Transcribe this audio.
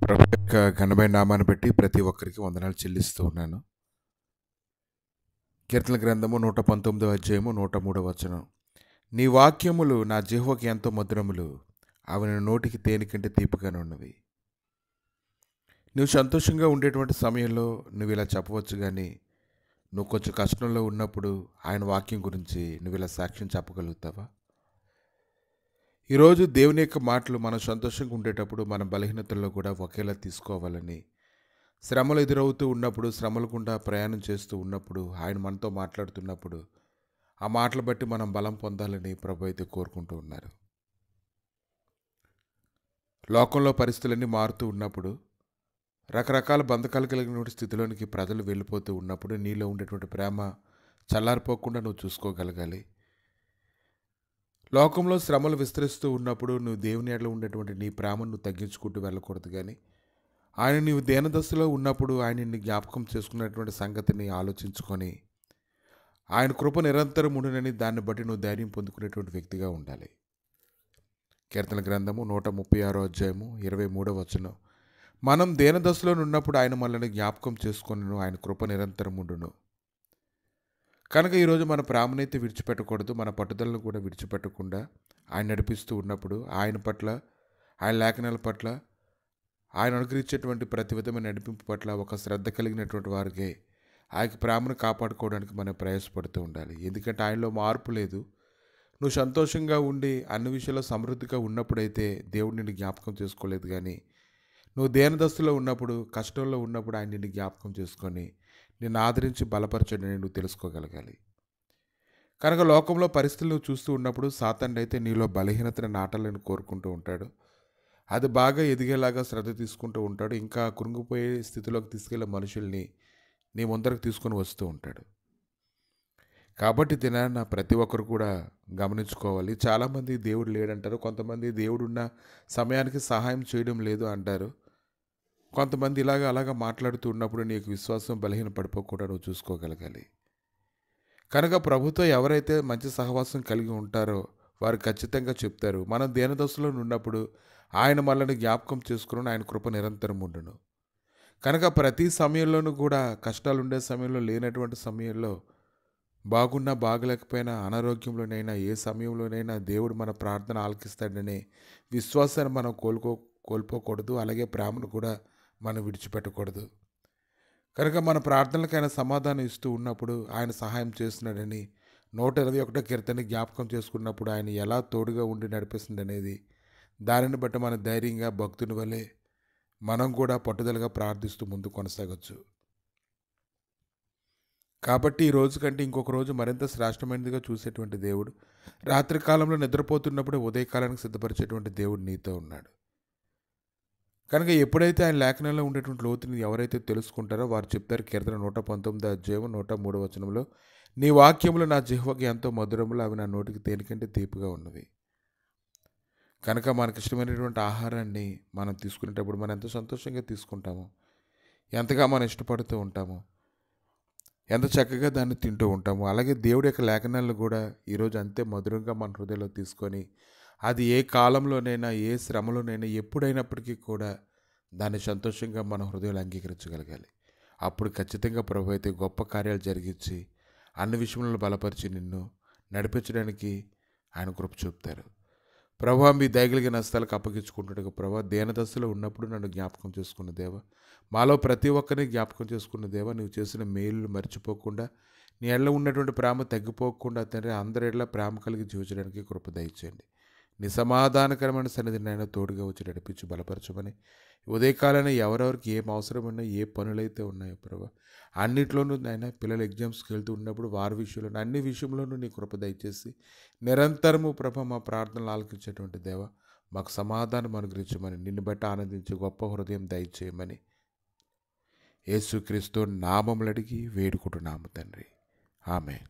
ప్రభు యొక్క ఘనమైన నామాన్ని బట్టి ప్రతి ఒక్కరికి వందనాలు చెల్లిస్తూ ఉన్నాను. కీర్తన గ్రంథము 119 అధ్యాయము 103 వచనం. నీ వాక్యములు నా జిహ్వకి ఎంతో మధురములు, అవి నా నోటికి తేనె కంటే తీపిగానే ఉన్నవి. నువ్వు సంతోషంగా ఉండేటువంటి సమయంలో నువ్వు ఇలా చెప్పవచ్చు, కానీ నువ్వు కొంచెం కష్టంలో ఉన్నప్పుడు ఆయన వాక్యం గురించి నువ్వు ఇలా సాక్ష్యం చెప్పగలుగుతావా? ఈరోజు దేవుని యొక్క మాటలు మనం సంతోషంగా ఉండేటప్పుడు మన బలహీనతల్లో కూడా ఒకేలా తీసుకోవాలని, శ్రమలు ఎదురవుతూ ఉన్నప్పుడు, శ్రమల గుండా ప్రయాణం చేస్తూ ఉన్నప్పుడు, ఆయన మనతో మాట్లాడుతున్నప్పుడు ఆ మాటలు బట్టి మనం బలం పొందాలని ప్రభు అయితే కోరుకుంటూ ఉన్నారు. లోకంలో పరిస్థితులన్నీ మారుతూ ఉన్నప్పుడు, రకరకాల బంధకాలు కలిగిన స్థితిలోనికి ప్రజలు వెళ్ళిపోతూ ఉన్నప్పుడు, నీలో ఉండేటువంటి ప్రేమ చల్లారిపోకుండా నువ్వు చూసుకోగలగాలి. లోకంలో శ్రమలు విస్తరిస్తూ ఉన్నప్పుడు నువ్వు దేవుని ఎడల ఉండేటువంటి నీ ప్రేమను నువ్వు తగ్గించుకుంటూ వెళ్ళకూడదు, కానీ ఆయన నీవు దేనదశలో ఉన్నప్పుడు ఆయన నిన్ను జ్ఞాపకం చేసుకున్నటువంటి సంగతిని ఆలోచించుకొని ఆయన కృప నిరంతరం ఉండునని దాన్ని బట్టి నువ్వు ధైర్యం పొందుకునేటువంటి వ్యక్తిగా ఉండాలి. కీర్తన గ్రంథము 136 అధ్యాయము 23 వచనం. మనం దేనదశలో ఉన్నప్పుడు ఆయన మనల్ని జ్ఞాపకం చేసుకొనును, ఆయన కృప నిరంతరం ఉండును. కనుక ఈరోజు మన ప్రేమనైతే విడిచిపెట్టకూడదు, మన పట్టుదలను కూడా విడిచిపెట్టకుండా ఆయన నడిపిస్తూ ఉన్నప్పుడు ఆయన పట్ల, ఆయన లేఖనాల పట్ల, ఆయన అనుగ్రహించేటువంటి ప్రతి విధమైన నడిపింపు పట్ల ఒక శ్రద్ధ కలిగినటువంటి వారికి ఆయన ప్రేమను కాపాడుకోవడానికి మనం ప్రయాసపడుతూ ఉండాలి. ఎందుకంటే ఆయనలో మార్పు లేదు. నువ్వు సంతోషంగా ఉండి అన్ని విషయాల్లో సమృద్ధిగా ఉన్నప్పుడైతే దేవుడు నిన్ను జ్ఞాపకం చేసుకోలేదు, కానీ నువ్వు దేనదశలో ఉన్నప్పుడు, కష్టంలో ఉన్నప్పుడు ఆయన నిన్ను జ్ఞాపకం చేసుకొని నిన్ను ఆదరించి బలపరచడని నువ్వు తెలుసుకోగలగాలి. కనుక లోకంలో పరిస్థితులు చూస్తూ ఉన్నప్పుడు సాతానుడు అయితే నీలో బలహీనతను నాటాలని కోరుకుంటూ ఉంటాడు. అది బాగా ఎదిగేలాగా శ్రద్ధ తీసుకుంటూ ఉంటాడు. ఇంకా కృంగిపోయే స్థితిలోకి తీసుకెళ్లే మనుషుల్ని నీ ముందరకు తీసుకొని వస్తూ ఉంటాడు. కాబట్టి దినాన్న ప్రతి ఒక్కరు కూడా గమనించుకోవాలి. చాలామంది దేవుడు లేడంటారు, కొంతమంది దేవుడున్న సమయానికి సహాయం చేయడం లేదు అంటారు. కొంతమంది అలాగా మాట్లాడుతూ ఉన్నప్పుడు నీకు విశ్వాసం బలహీన పడిపోకుండా నువ్వు చూసుకోగలగాలి. కనుక ప్రభుతో ఎవరైతే మంచి సహవాసం కలిగి ఉంటారో వారు ఖచ్చితంగా చెప్తారు, మనం దేనదశలో ఉన్నప్పుడు ఆయన మనల్ని జ్ఞాపకం చేసుకుని ఆయన కృప నిరంతరం ఉండును. కనుక ప్రతి సమయంలోనూ కూడా కష్టాలు ఉండే సమయంలో, లేనటువంటి సమయంలో, బాగున్నా బాగలేకపోయినా, అనారోగ్యంలోనైనా, ఏ సమయంలోనైనా దేవుడు మన ప్రార్థన ఆలకిస్తాడనే విశ్వాసాన్ని మనం కోల్పోకూడదు. అలాగే ప్రేమను కూడా మనం విడిచిపెట్టకూడదు. కనుక మన ప్రార్థనలకు ఆయన సమాధానం ఇస్తూ ఉన్నప్పుడు ఆయన సహాయం చేస్తున్నాడని 121 కీర్తన జ్ఞాపకం చేసుకున్నప్పుడు ఆయన ఎలా తోడుగా ఉండి నడిపిస్తుంది అనేది, దానిని బట్టి మన ధైర్యంగా భక్తుని వలె మనం కూడా పట్టుదలగా ప్రార్థిస్తూ ముందు కొనసాగచ్చు. కాబట్టి ఈ రోజు కంటే ఇంకొక రోజు మరింత శ్రేష్టమైనదిగా చూసేటువంటి దేవుడు, రాత్రి కాలంలో నిద్రపోతున్నప్పుడు ఉదయకాలానికి సిద్ధపరిచేటువంటి దేవుడు నీతో ఉన్నాడు. కనుక ఎప్పుడైతే ఆయన లేఖనంలో ఉండేటువంటి లోతుని ఎవరైతే తెలుసుకుంటారో వారు చెప్తారు, కీర్తన 119 అధ్యాయం 103 వచనంలో, నీ వాక్యములు నా జిహ్వకి ఎంతో మధురములు, అవి నా నోటికి తేనె కంటే తీపిగా ఉన్నవి. కనుక మనకి ఇష్టమైనటువంటి ఆహారాన్ని మనం తీసుకునేటప్పుడు మనం ఎంత సంతోషంగా తీసుకుంటామో, ఎంతగా మనం ఇష్టపడుతూ ఉంటామో, ఎంత చక్కగా దాన్ని తింటూ ఉంటామో, అలాగే దేవుడి యొక్క లేఖనాలను కూడా ఈరోజు అంతే మధురంగా మన హృదయంలో తీసుకొని, అది ఏ కాలంలోనైనా, ఏ శ్రమలోనైనా, ఎప్పుడైనప్పటికీ కూడా దాన్ని సంతోషంగా మన హృదయంలో అంగీకరించగలగాలి. అప్పుడు ఖచ్చితంగా ప్రభు అయితే గొప్ప కార్యాలు జరిగించి అన్ని విషయంలో బలపరిచి నిన్ను నడిపించడానికి ఆయన కృప చూపుతారు. ప్రభు మీ దయగలిగిన హస్తాలకు అప్పగించుకుంటున్నాడు. ప్రభు దేనదశలో ఉన్నప్పుడు నన్ను జ్ఞాపకం చేసుకున్న దేవ, మాలో ప్రతి ఒక్కరిని జ్ఞాపకం చేసుకున్న దేవ, నువ్వు చేసిన మేలు మర్చిపోకుండా, నీ ఎడల ఉన్నటువంటి ప్రేమ తగ్గిపోకుండా తండ్రి, అందరి ఎడల ప్రేమ కలిగి జీవించడానికి కృప దయచేయండి. నీ సమాధానకరమైన సన్నిధిని ఆయన తోడుగా వచ్చి నడిపించి బలపరచమని, ఉదయకాలైనా ఎవరెవరికి ఏం అవసరమైనా, ఏ పనులైతే ఉన్నాయో ప్రభా, అన్నిట్లోనూ నాయన పిల్లలు ఎగ్జామ్స్కి వెళ్తూ ఉన్నప్పుడు వారి విషయంలో, అన్ని విషయంలోనూ నీ కృప దయచేసి నిరంతరము ప్రభ మా ప్రార్థనలు ఆలకించేటువంటి దేవ, మాకు సమాధానం అనుగ్రహించమని, నిన్ను బట్టి ఆనందించే గొప్ప హృదయం దయచేయమని యేసుక్రీస్తు నామములు అడిగి వేడుకుంటున్నాము తండ్రి. ఆమేన్.